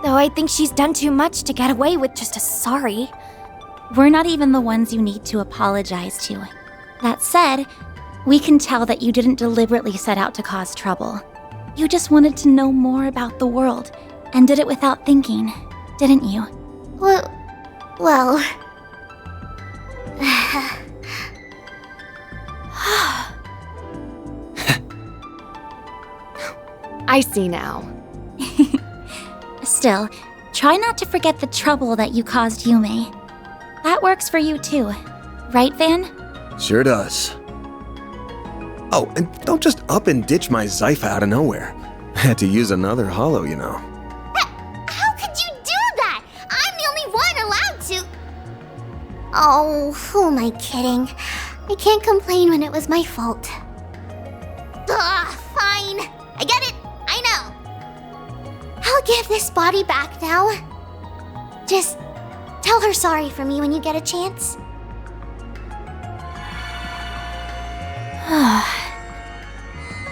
Though I think she's done too much to get away with just a sorry. We're not even the ones you need to apologize to. That said, we can tell that you didn't deliberately set out to cause trouble. You just wanted to know more about the world, and did it without thinking, didn't you? Well... I see now. Still, try not to forget the trouble that you caused Yume. That works for you too, right, Van? Sure does. Oh, and don't just up and ditch my Zypha out of nowhere. I had to use another holo, you know. How could you do that? I'm the only one allowed to... Oh, who am I kidding? I can't complain when it was my fault. Ugh, fine. I get it. I know. I'll give this body back now. Just tell her sorry for me when you get a chance.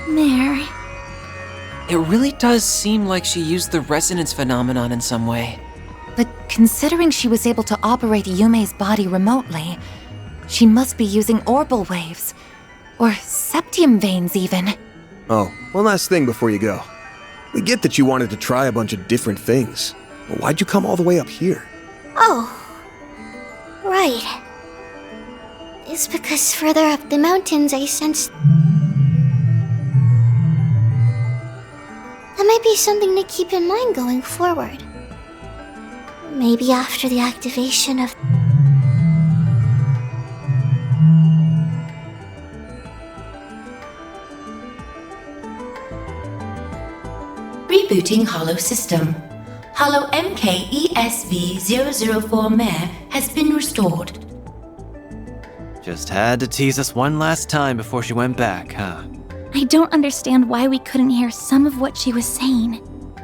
Mare. It really does seem like she used the resonance phenomenon in some way. But considering she was able to operate Yume's body remotely, she must be using orbal waves. Or septium veins, even. Oh, one last thing before you go. We get that you wanted to try a bunch of different things, but why'd you come all the way up here? Oh, right. It's because further up the mountains I sensed... That might be something to keep in mind going forward. Maybe after the activation of... Rebooting Holo System. Holo MKESV004 Mare has been restored. Just had to tease us one last time before she went back, huh? I don't understand why we couldn't hear some of what she was saying.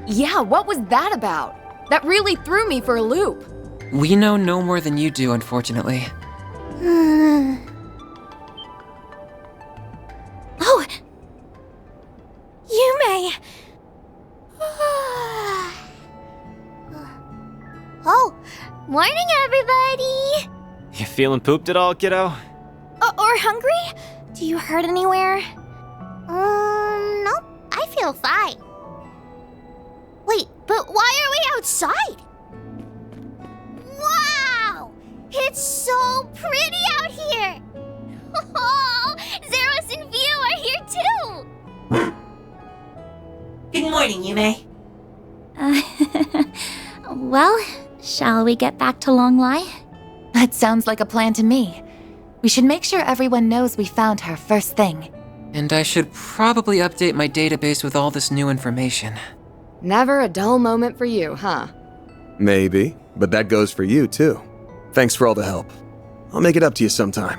Yeah, what was that about? That really threw me for a loop. We know no more than you do, unfortunately. Oh! Yume! Oh, morning everybody! You feeling pooped at all, kiddo? Or hungry? Do you hurt anywhere? Nope, I feel fine. Wait, but why are we outside? Wow! It's so pretty out here! Oh, Zeros and Vio are here too! Good morning, Yume. Well, shall we get back to Longlai? That sounds like a plan to me. We should make sure everyone knows we found her first thing. And I should probably update my database with all this new information. Never a dull moment for you, huh? Maybe, but that goes for you too. Thanks for all the help. I'll make it up to you sometime.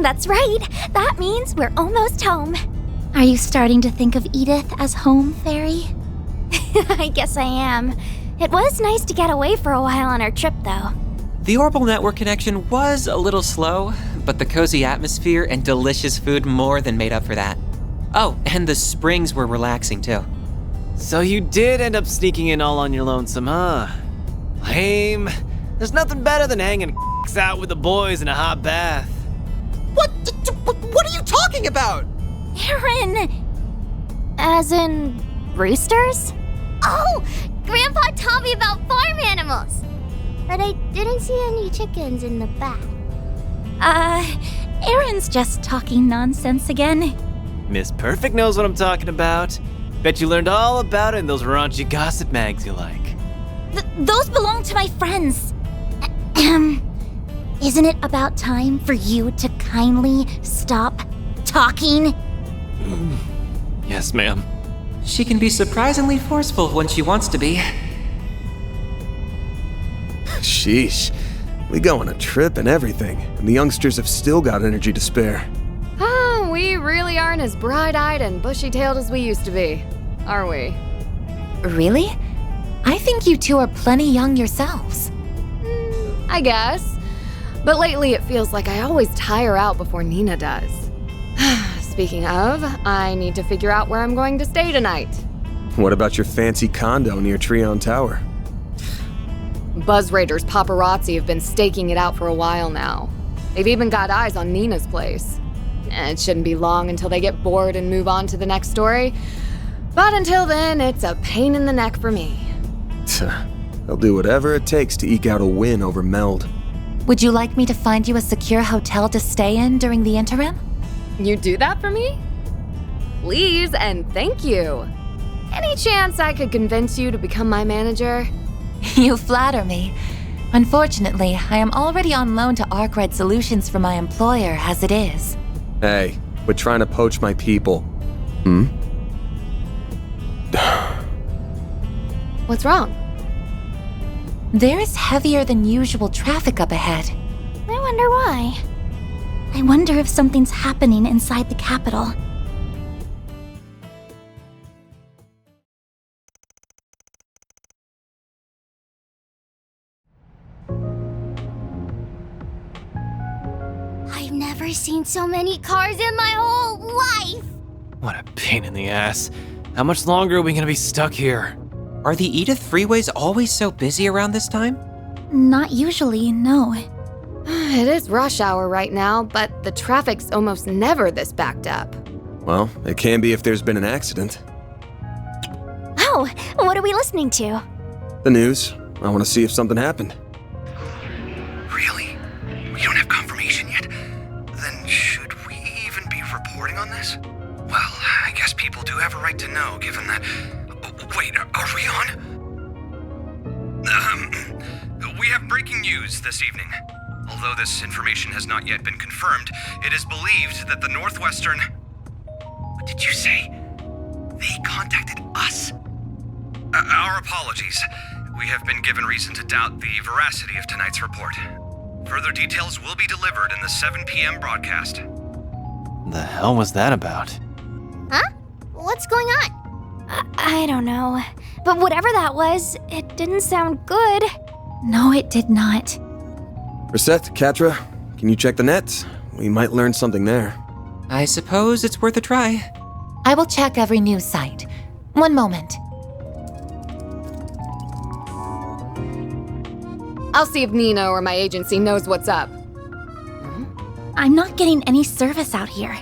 That's right. That means we're almost home. Are you starting to think of Edith as home, Fairy? I guess I am. It was nice to get away for a while on our trip, though. The orbital network connection was a little slow, but the cozy atmosphere and delicious food more than made up for that. Oh, and the springs were relaxing too. So you did end up sneaking in all on your lonesome, huh? Lame. There's nothing better than hanging out with the boys in a hot bath. What are you talking about? Aaron! As in, roosters? Oh, Grandpa taught me about farm animals. But I didn't see any chickens in the back. Aaron's just talking nonsense again. Miss Perfect knows what I'm talking about. Bet you learned all about it in those raunchy gossip mags you like. Those belong to my friends. Isn't it about time for you to kindly stop talking? Yes, ma'am. She can be surprisingly forceful when she wants to be. Sheesh. We go on a trip and everything, and the youngsters have still got energy to spare. Oh, we really aren't as bright-eyed and bushy-tailed as we used to be, are we? Really? I think you two are plenty young yourselves. I guess. But lately it feels like I always tire out before Nina does. Speaking of, I need to figure out where I'm going to stay tonight. What about your fancy condo near Treon Tower? Buzz Raiders paparazzi have been staking it out for a while now. They've even got eyes on Nina's place. It shouldn't be long until they get bored and move on to the next story. But until then, it's a pain in the neck for me. They'll do whatever it takes to eke out a win over Meld. Would you like me to find you a secure hotel to stay in during the interim? You do that for me? Please and thank you. Any chance I could convince you to become my manager? You flatter me. Unfortunately, I am already on loan to Arkride Solutions from my employer as it is. Hey, quit trying to poach my people. What's wrong? There is heavier than usual traffic up ahead. I wonder why. I wonder if something's happening inside the capital. I've never seen so many cars in my whole life. What a pain in the ass. How much longer are we gonna be stuck here? Are the Edith freeways always so busy around this time? Not usually, no. It is rush hour right now, but the traffic's almost never this backed up. Well, it can be if there's been an accident. Oh, what are we listening to? The news. I want to see if something happened. Really? We don't have confirmation yet? Then should we even be reporting on this? Well, I guess people do have a right to know, given that... Wait, are we on? We have breaking news this evening. Although this information has not yet been confirmed, it is believed that the Northwestern... What did you say? They contacted us? Our apologies. We have been given reason to doubt the veracity of tonight's report. Further details will be delivered in the 7 p.m. broadcast. The hell was that about? Huh? What's going on? I don't know. But whatever that was, it didn't sound good. No, it did not. Reset, Katra, can you check the net? We might learn something there. I suppose it's worth a try. I will check every news site. One moment. I'll see if Nina or my agency knows what's up. I'm not getting any service out here.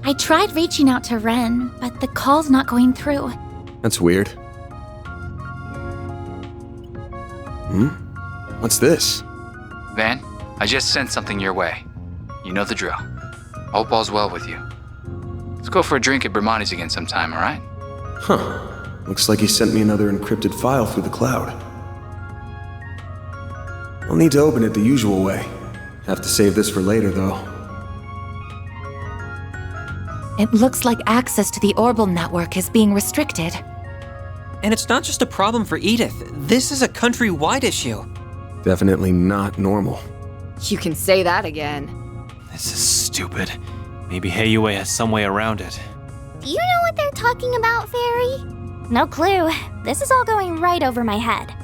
I tried reaching out to Ren, but the call's not going through. That's weird. What's this? Van, I just sent something your way. You know the drill. Hope all's well with you. Let's go for a drink at Bermonti's again sometime, alright? Huh. Looks like he sent me another encrypted file through the cloud. I'll need to open it the usual way. Have to save this for later, though. It looks like access to the orbital network is being restricted. And it's not just a problem for Edith. This is a countrywide issue. Definitely not normal. You can say that again. This is stupid. Maybe Heiyue has some way around it. Do you know what they're talking about, Fairy? No clue. This is all going right over my head.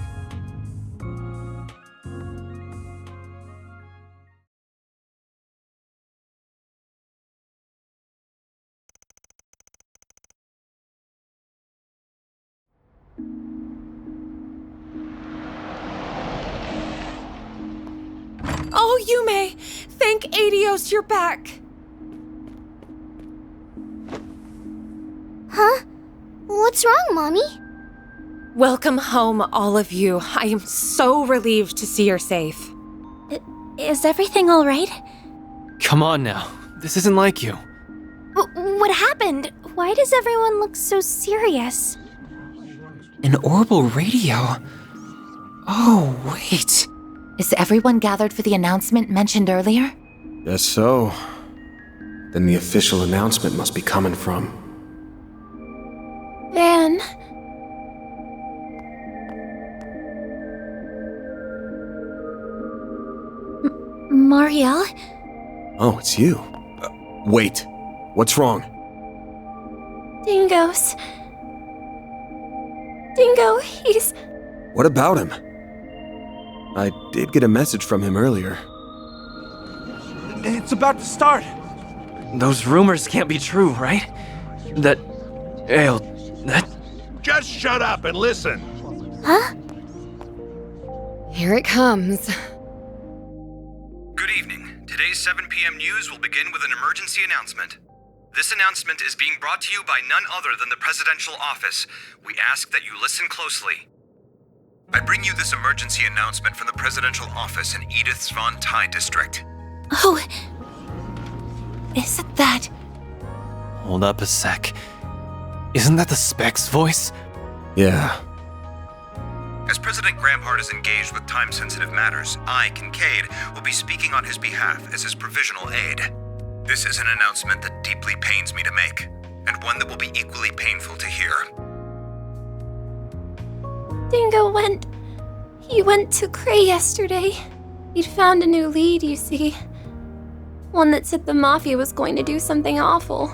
Oh, Yume! Thank Adios you're back! Huh? What's wrong, Mommy? Welcome home, all of you. I am so relieved to see you're safe. Is everything all right? Come on now. This isn't like you. What happened? Why does everyone look so serious? An orbital radio? Oh, wait. Is everyone gathered for the announcement mentioned earlier? Guess so. Then the official announcement must be coming from. Van. Marielle? Oh, it's you. Wait. What's wrong? Dingo's. Dingo, he's... What about him? I did get a message from him earlier. It's about to start. Those rumors can't be true, right? That... Just shut up and listen. Huh? Here it comes. Good evening. Today's 7 p.m. news will begin with an emergency announcement. This announcement is being brought to you by none other than the presidential office. We ask that you listen closely. I bring you this emergency announcement from the presidential office in Edith's Von Tai district. Oh. Isn't that... Hold up a sec. Isn't that the Spec's voice? Yeah. As President Gramhart is engaged with time-sensitive matters, I, Kincaid, will be speaking on his behalf as his provisional aide. This is an announcement that deeply pains me to make, and one that will be equally painful to hear. Dingo He went to Cray yesterday. He'd found a new lead, you see. One that said the Mafia was going to do something awful.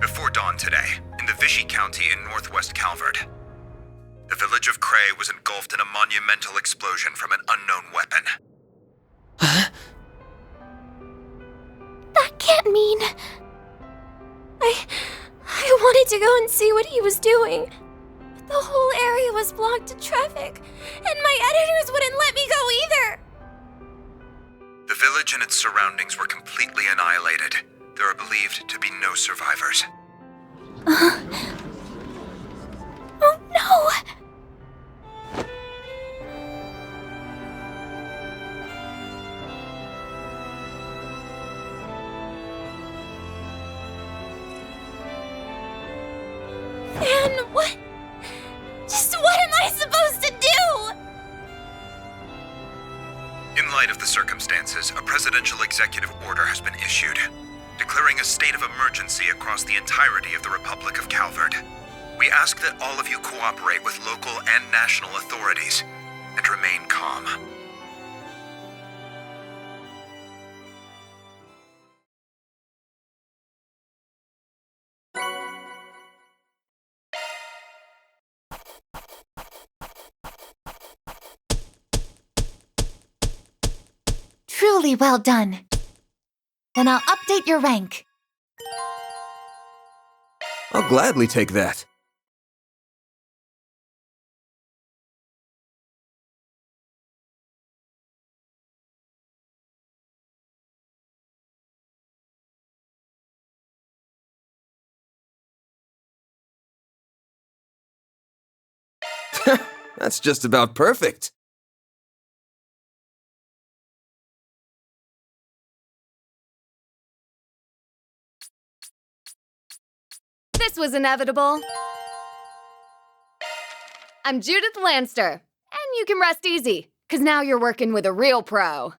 Before dawn today, in the Vichy County in northwest Calvard, the village of Cray was engulfed in a monumental explosion from an unknown weapon. Huh? That can't mean... I wanted to go and see what he was doing. But the whole area was blocked to traffic, and my editors wouldn't let me go either. The village and its surroundings were completely annihilated. There are believed to be no survivors. Oh no! And what? Just what am I supposed to do? In light of the circumstances, a presidential executive order has been issued, declaring a state of emergency across the entirety of the Republic of Calvard. We ask that all of you cooperate with local and national authorities and remain calm. Truly well done. Then I'll update your rank. I'll gladly take that. That's just about perfect. This was inevitable. I'm Judith Lanster, and you can rest easy, 'cause now you're working with a real pro.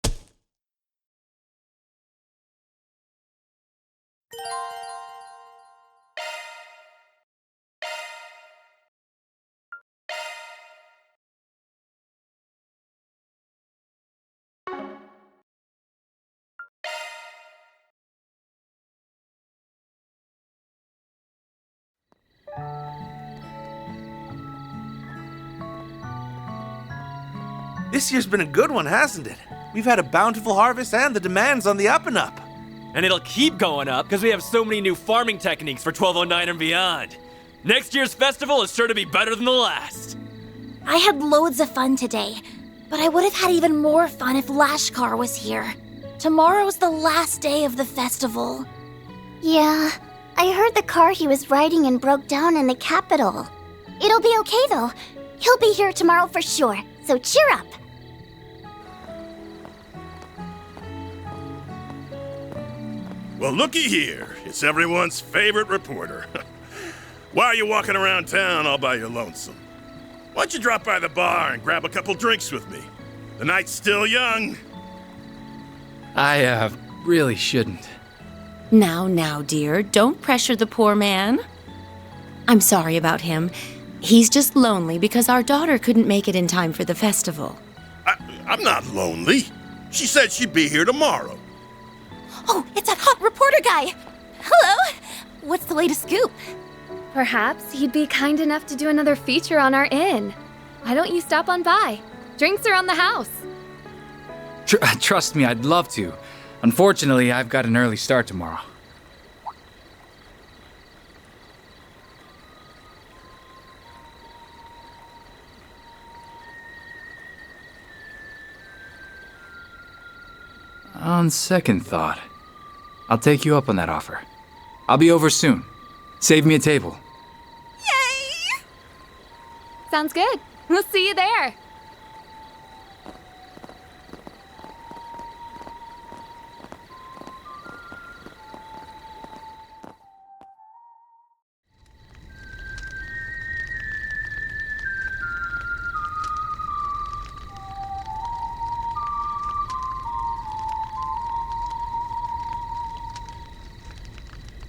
This year's been a good one, hasn't it? We've had a bountiful harvest and the demand's on the up and up. And it'll keep going up because we have so many new farming techniques for 1209 and beyond. Next year's festival is sure to be better than the last. I had loads of fun today, but I would have had even more fun if Lashkar was here. Tomorrow's the last day of the festival. Yeah, I heard the car he was riding in broke down in the capital. It'll be okay though. He'll be here tomorrow for sure, so cheer up. Well, looky here. It's everyone's favorite reporter. Why are you walking around town all by your lonesome? Why don't you drop by the bar and grab a couple drinks with me? The night's still young. I, really shouldn't. Now, dear, don't pressure the poor man. I'm sorry about him. He's just lonely because our daughter couldn't make it in time for the festival. I'm not lonely. She said she'd be here tomorrow. Oh, it's that hot reporter guy! Hello! What's the latest scoop? Perhaps he'd be kind enough to do another feature on our inn. Why don't you stop on by? Drinks are on the house. Trust me, I'd love to. Unfortunately, I've got an early start tomorrow. On second thought, I'll take you up on that offer. I'll be over soon. Save me a table. Yay! Sounds good. We'll see you there.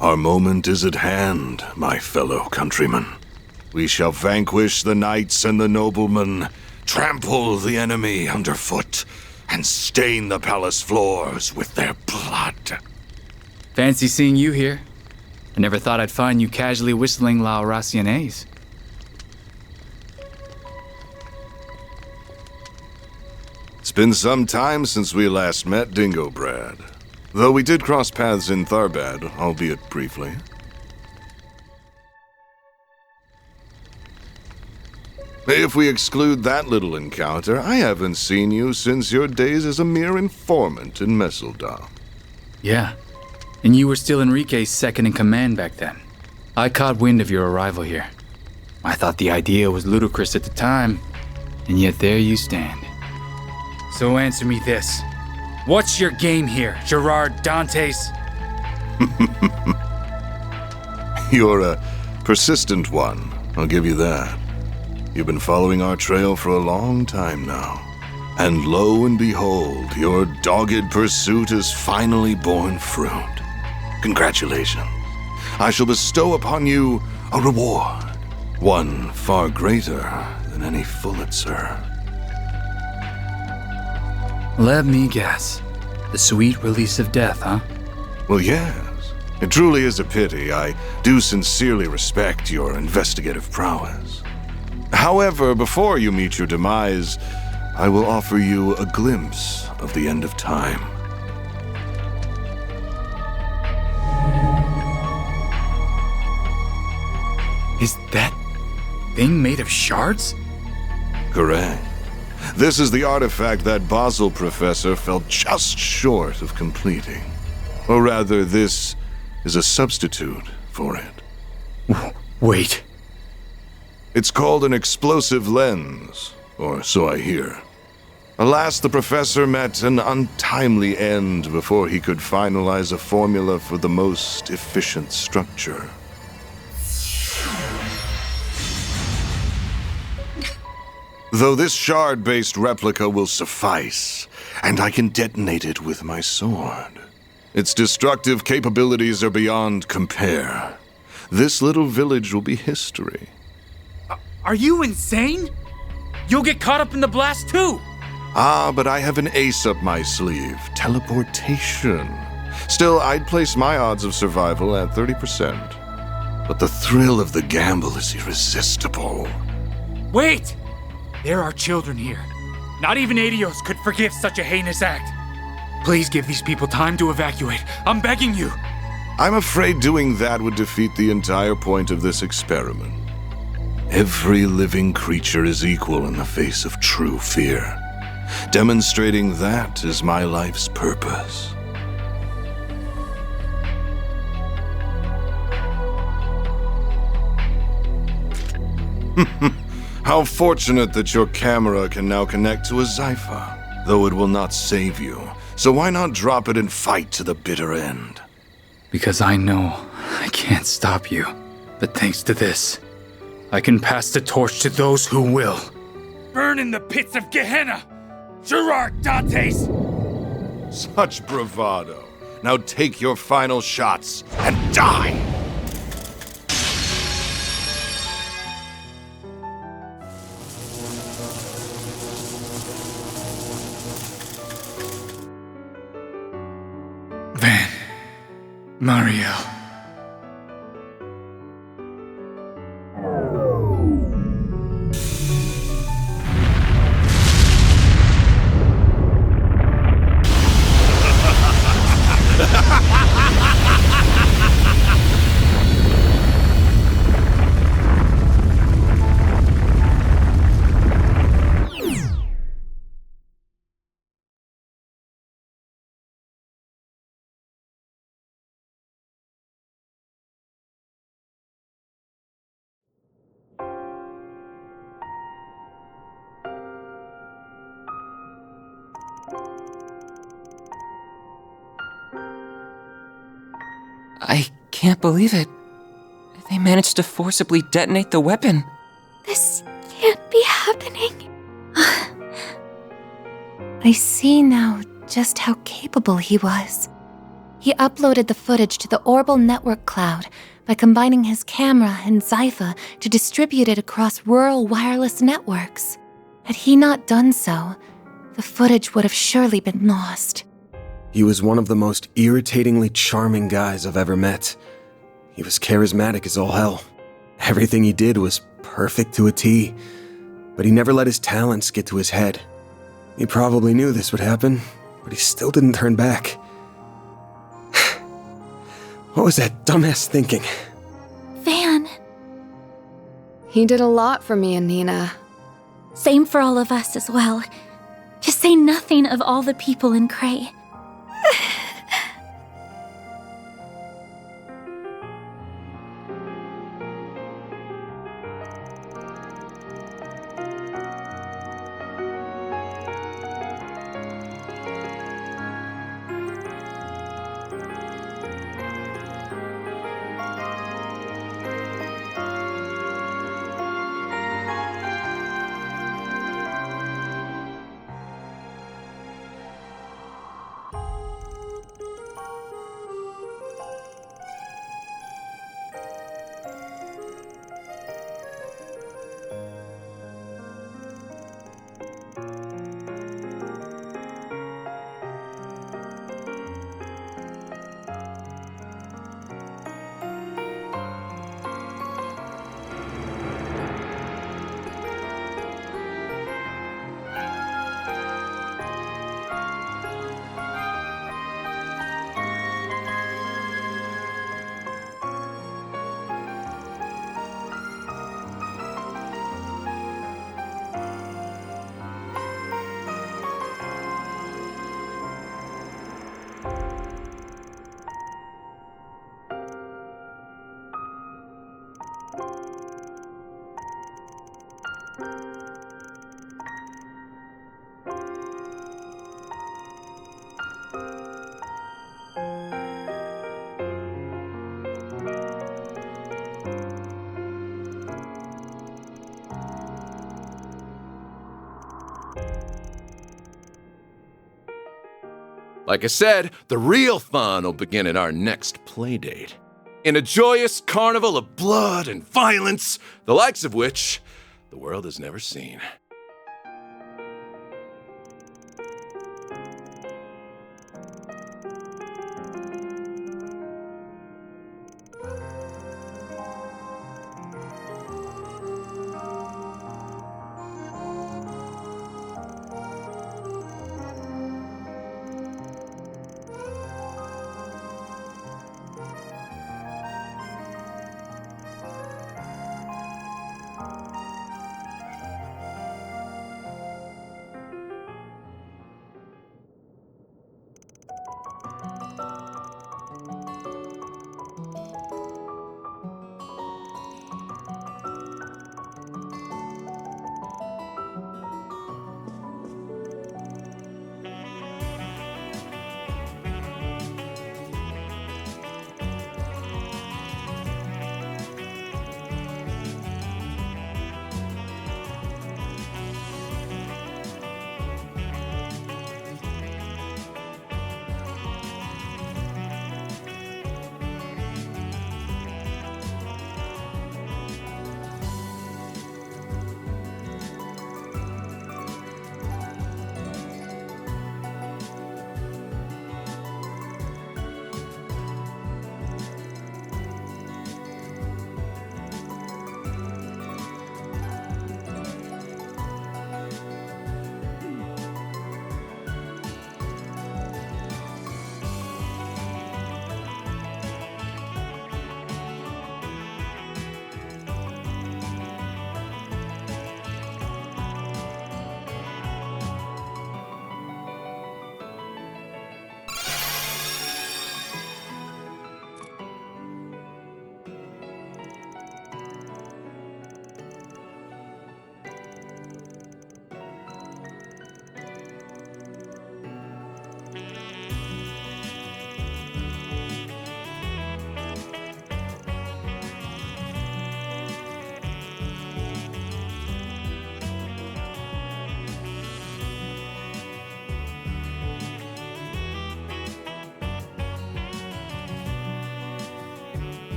Our moment is at hand, my fellow countrymen. We shall vanquish the knights and the noblemen, trample the enemy underfoot, and stain the palace floors with their blood. Fancy seeing you here. I never thought I'd find you casually whistling La Raciones. It's been some time since we last met, Dingo Brad. Though we did cross paths in Tharbad, albeit briefly. If we exclude that little encounter, I haven't seen you since your days as a mere informant in Messeldom. Yeah, and you were still Enrique's second in command back then. I caught wind of your arrival here. I thought the idea was ludicrous at the time, and yet there you stand. So answer me this. What's your game here, Gerard Dantes? You're a persistent one, I'll give you that. You've been following our trail for a long time now. And lo and behold, your dogged pursuit has finally borne fruit. Congratulations. I shall bestow upon you a reward. One far greater than any Pulitzer. Let me guess. The sweet release of death, huh? Well, yes. It truly is a pity. I do sincerely respect your investigative prowess. However, before you meet your demise, I will offer you a glimpse of the end of time. Is that thing made of shards? Correct. This is the artifact that Basel professor fell just short of completing. Or rather, this is a substitute for it. Wait. It's called an explosive lens, or so I hear. Alas, the professor met an untimely end before he could finalize a formula for the most efficient structure. Though this shard-based replica will suffice, and I can detonate it with my sword. Its destructive capabilities are beyond compare. This little village will be history. Are you insane? You'll get caught up in the blast too! Ah, but I have an ace up my sleeve. Teleportation. Still, I'd place my odds of survival at 30%. but the thrill of the gamble is irresistible. Wait! There are children here. Not even Adios could forgive such a heinous act. Please give these people time to evacuate. I'm begging you. I'm afraid doing that would defeat the entire point of this experiment. Every living creature is equal in the face of true fear. Demonstrating that is my life's purpose. How fortunate that your camera can now connect to a Zypha, though it will not save you. So why not drop it and fight to the bitter end? Because I know I can't stop you. But thanks to this, I can pass the torch to those who will. Burn in the pits of Gehenna! Gerard Dantes! Such bravado. Now take your final shots and die! Van. Mario. I can't believe it. They managed to forcibly detonate the weapon. This can't be happening. I see now just how capable he was. He uploaded the footage to the Orbital Network cloud by combining his camera and Zypha to distribute it across rural wireless networks. Had he not done so, the footage would have surely been lost. He was one of the most irritatingly charming guys I've ever met. He was charismatic as all hell. Everything he did was perfect to a T, but he never let his talents get to his head. He probably knew this would happen, but he still didn't turn back. What was that dumbass thinking? Van. He did a lot for me and Nina. Same for all of us as well. To say nothing of all the people in Cray. Like I said, the real fun will begin at our next playdate. In a joyous carnival of blood and violence, the likes of which the world has never seen.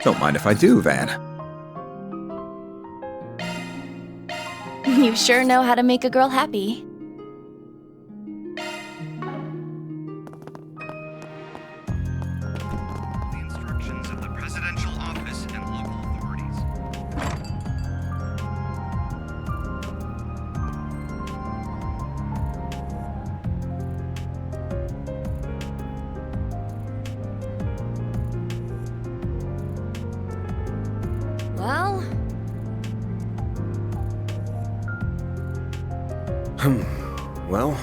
Don't mind if I do, Van. You sure know how to make a girl happy. The instructions of the presidential office and local authorities. Well, Well,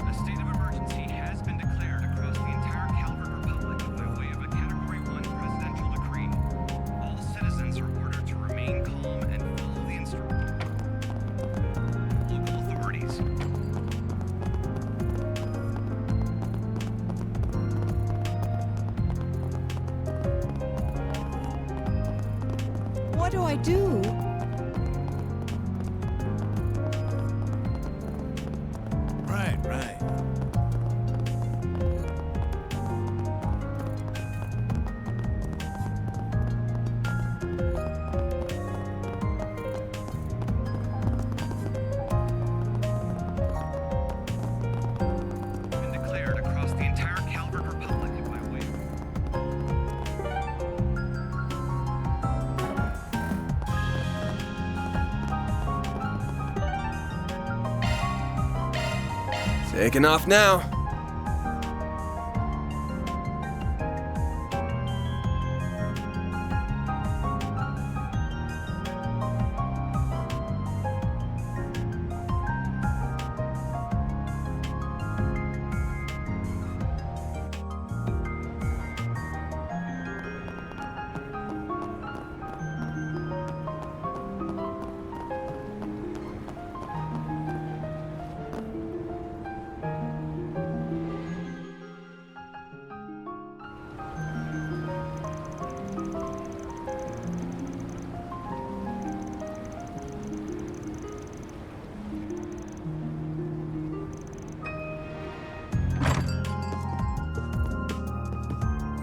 A state of emergency has been declared across the entire Calvard Republic by way of a Category 1 presidential decree. All citizens are ordered to remain calm and follow the instructions. Local authorities. What do I do? Right. Been declared across the entire Calvard Republic by way of taking off now.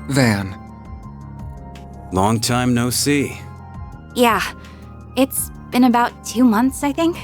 Van. Long time no see. Yeah, it's been about 2 months, I think.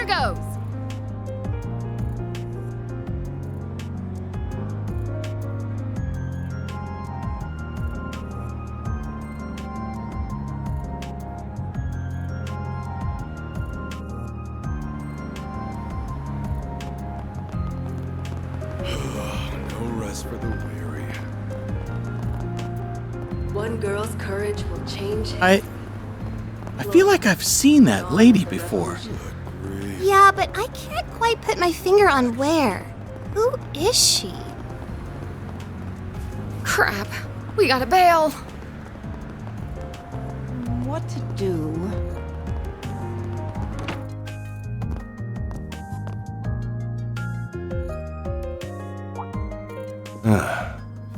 goes! No rest for the weary. One girl's courage will change. I feel like I've seen that lady before. Yeah, but I can't quite put my finger on where. Who is she? Crap. We gotta bail. What to do?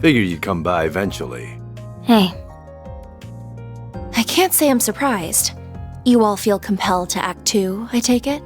Figured you'd come by eventually. Hey. I can't say I'm surprised. You all feel compelled to act too, I take it?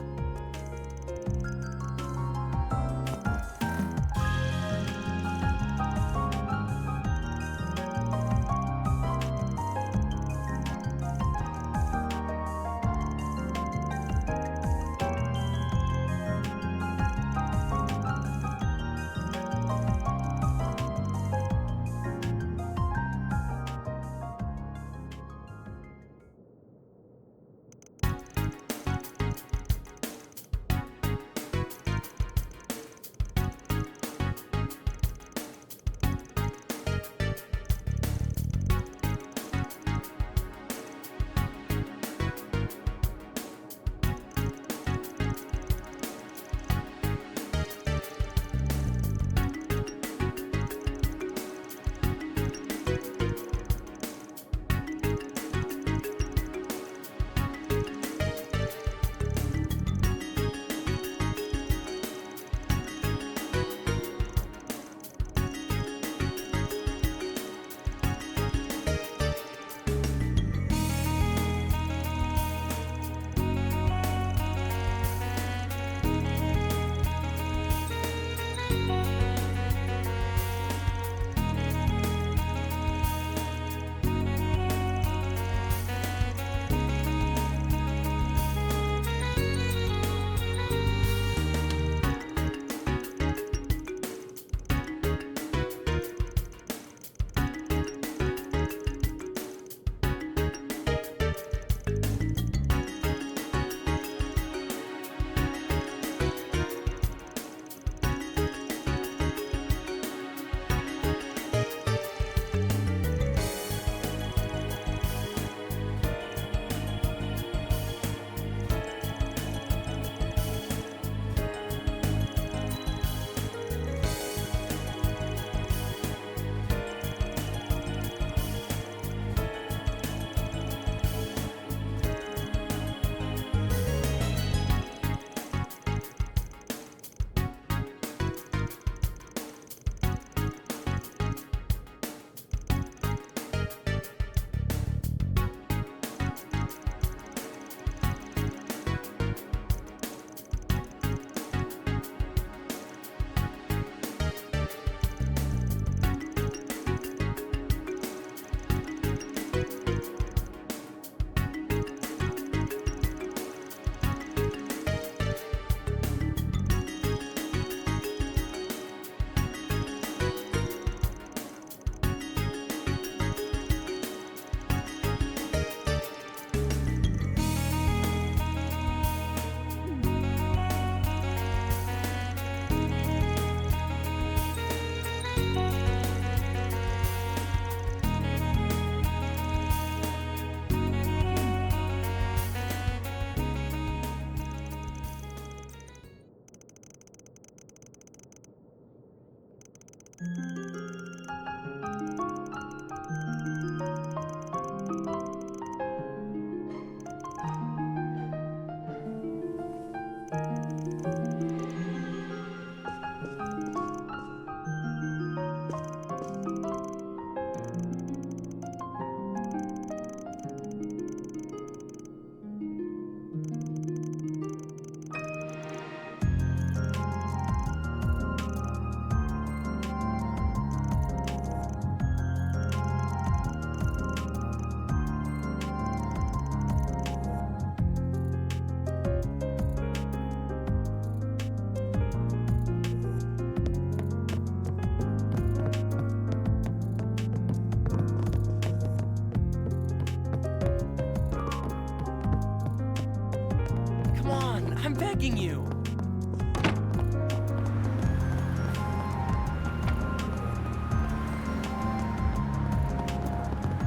on, I'm begging you.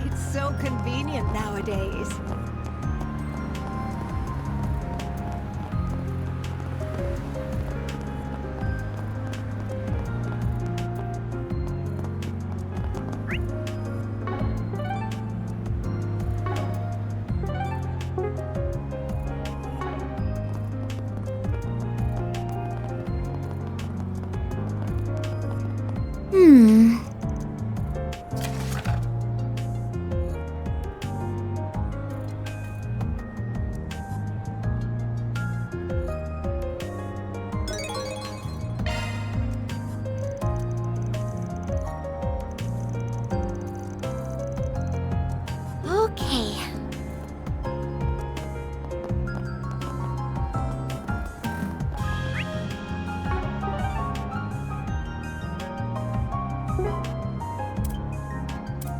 It's so convenient nowadays. Okay.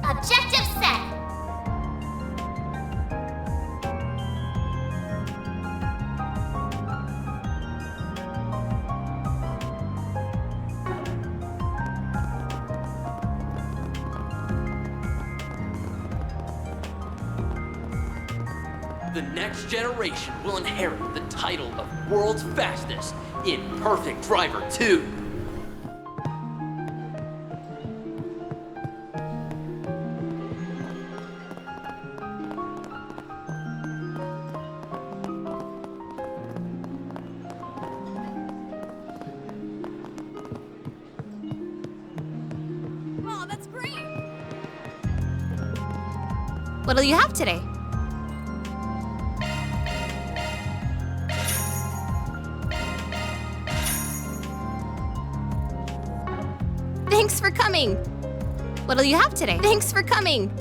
Objective set. The next generation will inherit the title of World's Fastest in Perfect Driver 2. Oh, that's great! What'll you have today? Thanks for coming! What'll you have today? Thanks for coming!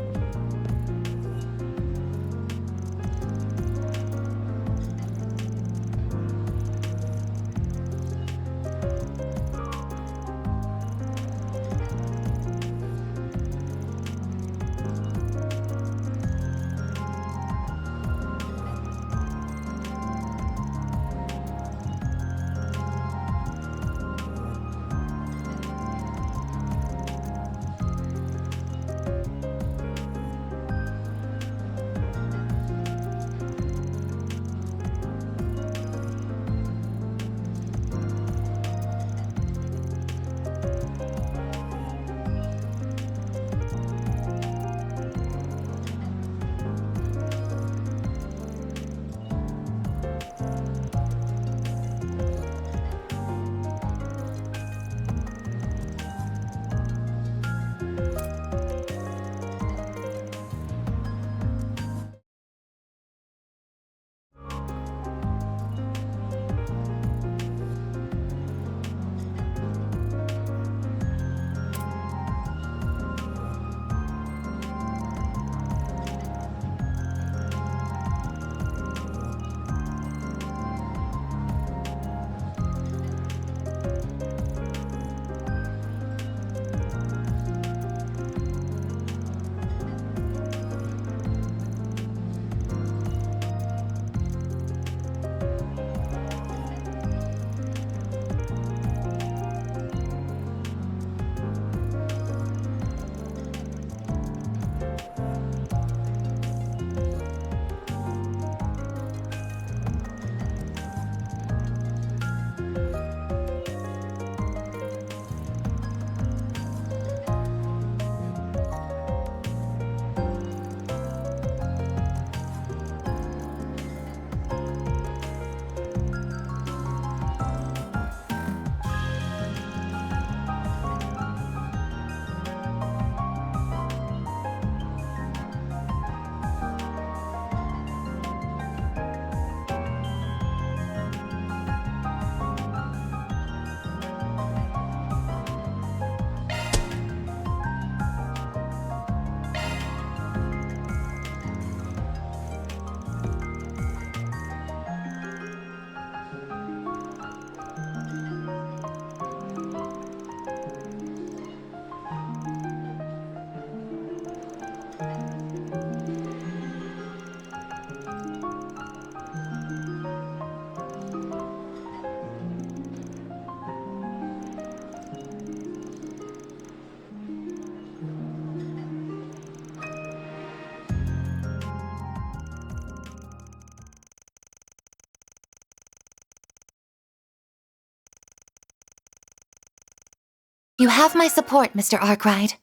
You have my support, Mr. Arkride.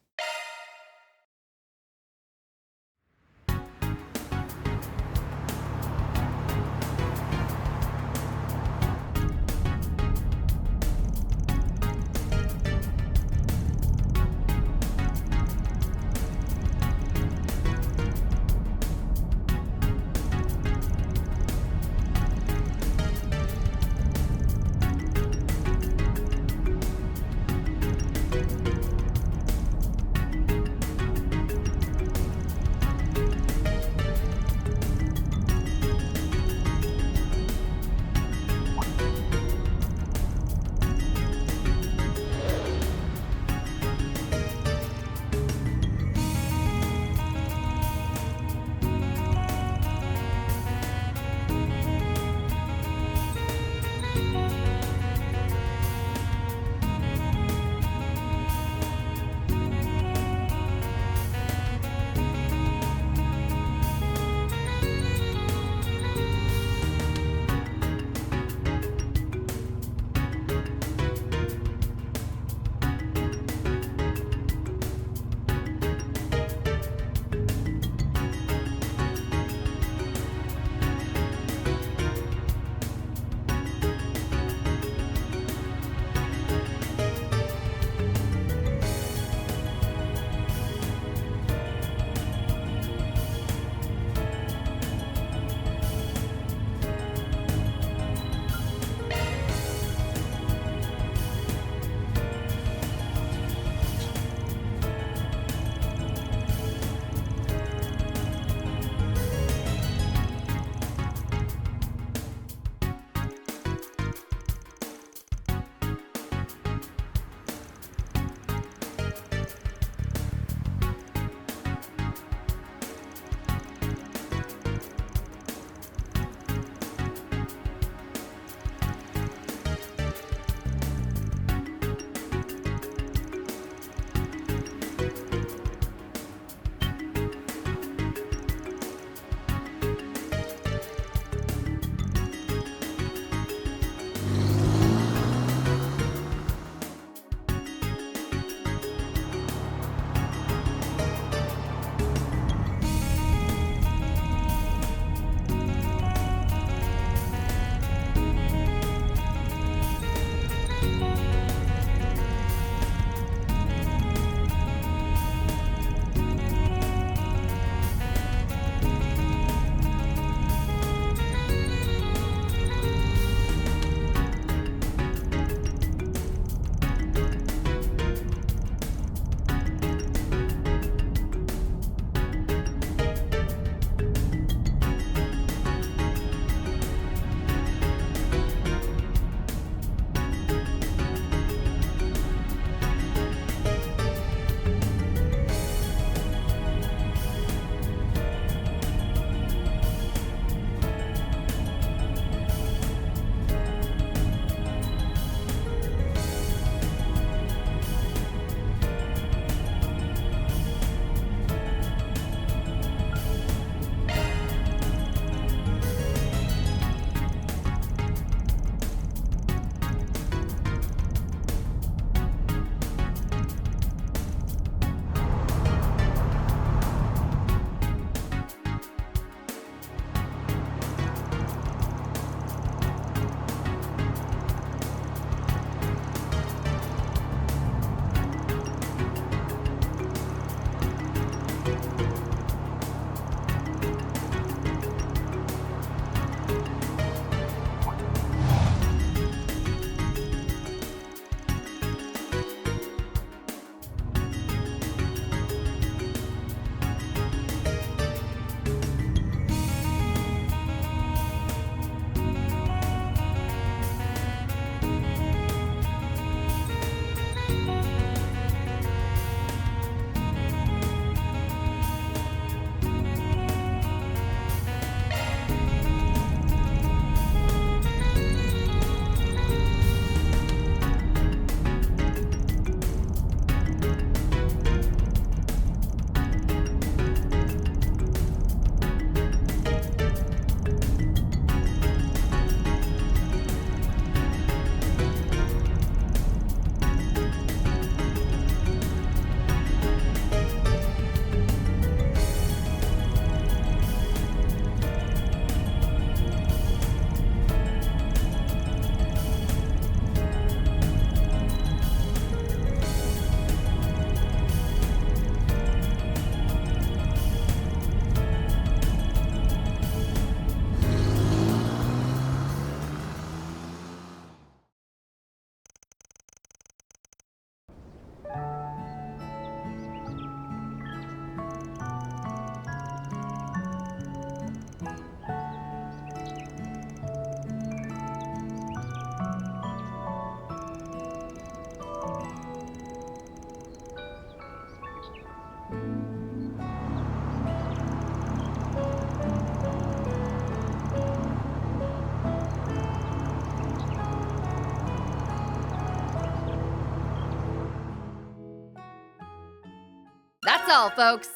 That's all, folks.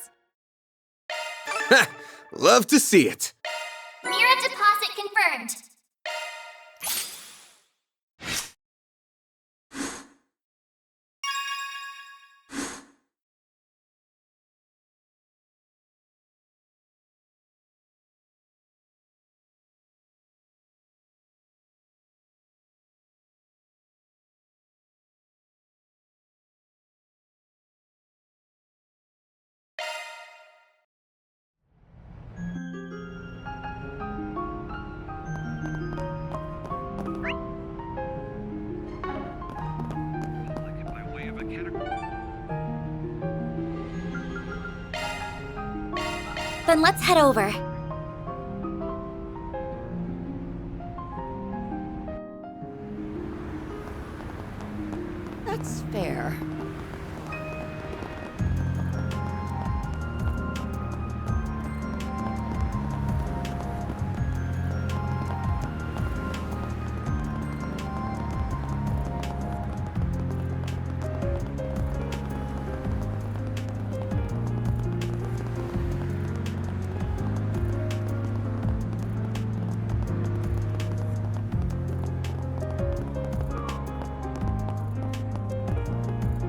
Love to see it. Mirror deposit confirmed. Then let's head over. That's fair.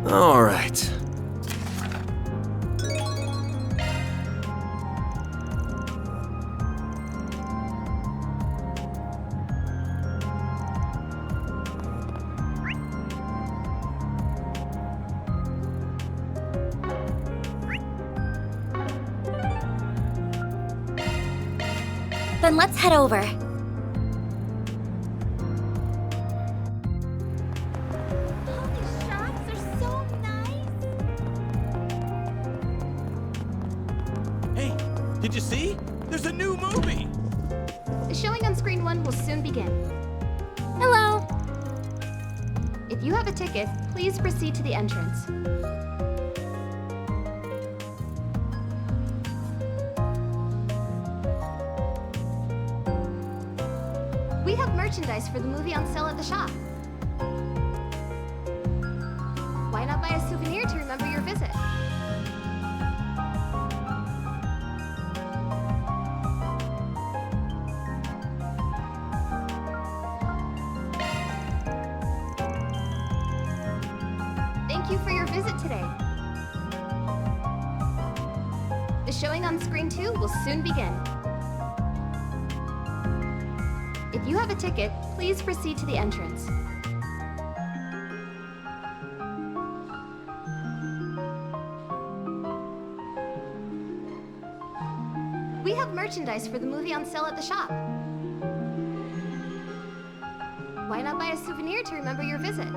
All right. Then let's head over. Did you see? There's a new movie! The showing on screen 1 will soon begin. Hello. If you have a ticket, please proceed to the entrance. We have merchandise for the movie on sale at the shop. Why not buy a souvenir to remember your visit? Thank you for your visit today. The showing on screen 2 will soon begin. If you have a ticket, please proceed to the entrance. We have merchandise for the movie on sale at the shop. Why not buy a souvenir to remember your visit?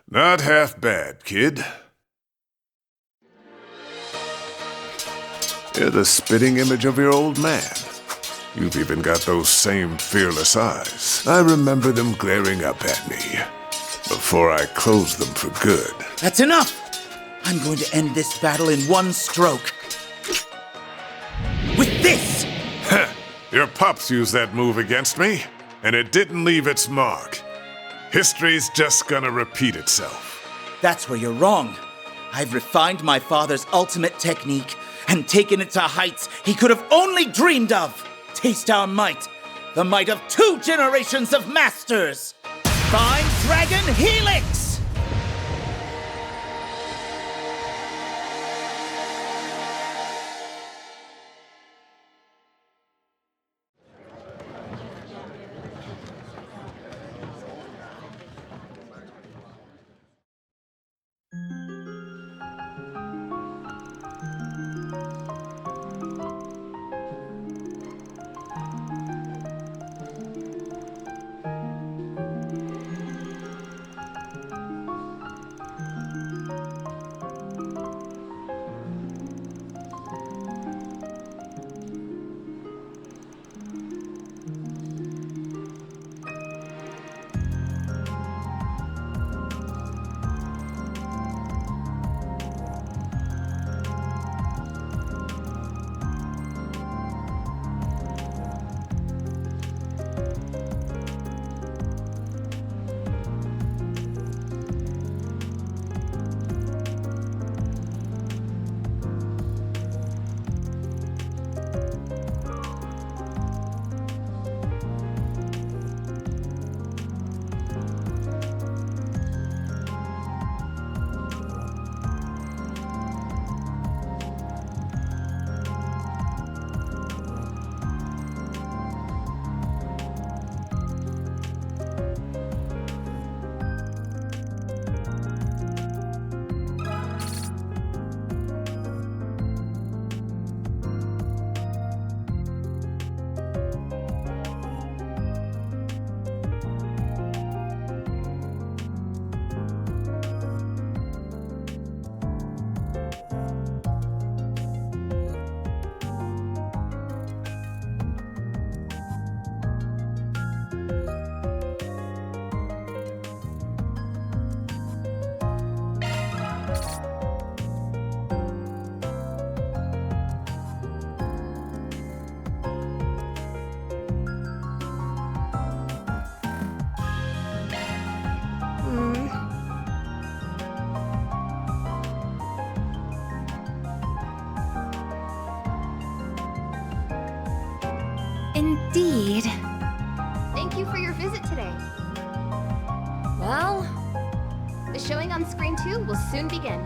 Not half bad, kid. You're the spitting image of your old man. You've even got those same fearless eyes. I remember them glaring up at me before I closed them for good. That's enough! I'm going to end this battle in one stroke. With this! Your pups used that move against me, and it didn't leave its mark. History's just gonna repeat itself. That's where you're wrong. I've refined my father's ultimate technique and taken it to heights he could have only dreamed of. Taste our might, the might of 2 generations of masters. Find Dragon Helix! visit today? Well, The showing on screen 2 will soon begin.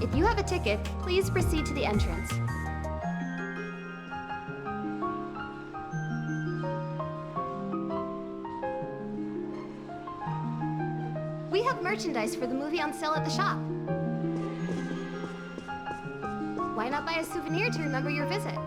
If you have a ticket, please proceed to the entrance. We have merchandise for the movie on sale at the shop. Why not buy a souvenir to remember your visit?